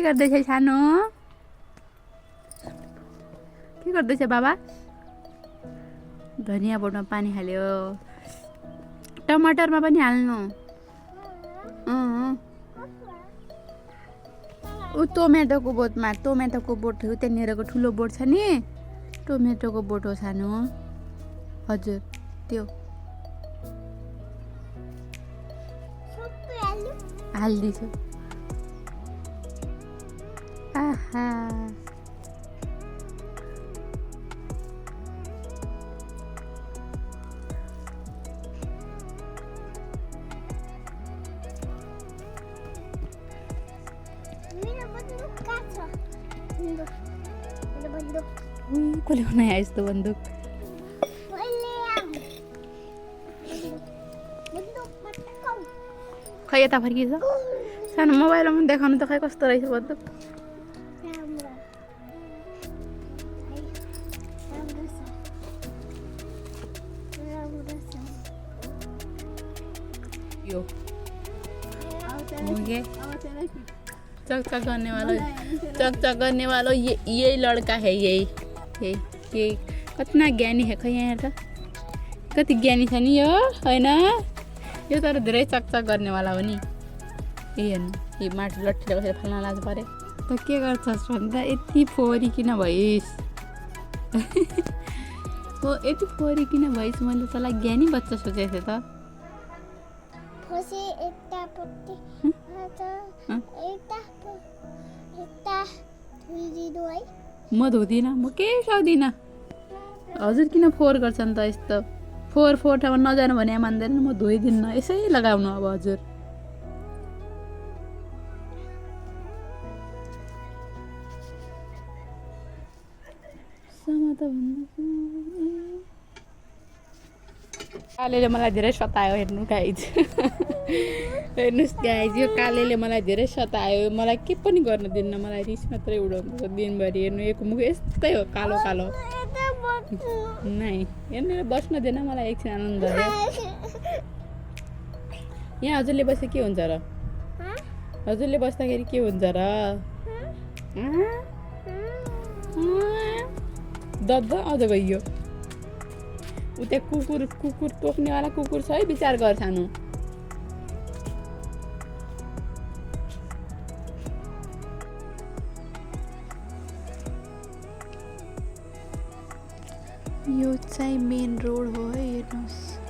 के गर्दैछ सानो? के गर्दैछ बाबा? धनिया बोटमा पानी हाल्यो। टमाटरमा पनि हाल्नु। ऊ टोमेटोको बोटमा, टोमेटोको बोट हो त्यहाँनिरको ठुलो बोट छ नि, टोमेटोको बोट हो सानो। हजुर त्यो हालिदिन्छु। आहा कसले बनायो यस्तो बन्दुक? खै यता फर्किएछ सानो मोबाइलमा देखाउनु त खै कस्तो रहेछ बन्दुक। यो चकचक करने वाला यही लड़का है। यही कतना ज्ञानी है। खै यहाँ त कति ज्ञानी छ नि यो, होइन? यो तर धेरै चकचक गर्नेवाला हो नि। ए हेर्नु, यो माटो लट्ठीले कसरी फाल्न लाज परे। त के गर्छस् भन्दा यति फोहोरी किन भइस्? हो यति फोहोरी किन भइस्? मैले तँलाई ज्ञानी बच्चा सोचेको थिएँ त। म धुदिनँ, म केही सक्दिनँ। हजुर किन फोहोर गर्छन् त यस्तो? फोहोर ठाउँमा नजानु भने मान्दैन। म धोइदिन्न, यसै लगाउनु अब हजुर। कालेले मलाई धेरै सतायो। हेर्नु गाइज, हेर्नुहोस् गाइज, यो कालेले मलाई धेरै सतायो। मलाई के पनि गर्न दिन्न, मलाई रिस मात्रै उडाउँछ दिनभरि। हेर्नु यो मुख यस्तै हो, कालो कालो। नै हेर्नु बस्न दिएन मलाई। एकछिन आनन्द भयो। यहाँ हजुरले बस्दा के हुन्छ र? हजुरले बस्दाखेरि के हुन्छ र? दद्द अझ गइयो। उता कुकुर टोक्नेवाला कुकुर छ है, विचार गर सानो। यो चाहिँ मेन रोड हो है, हेर्नुहोस्।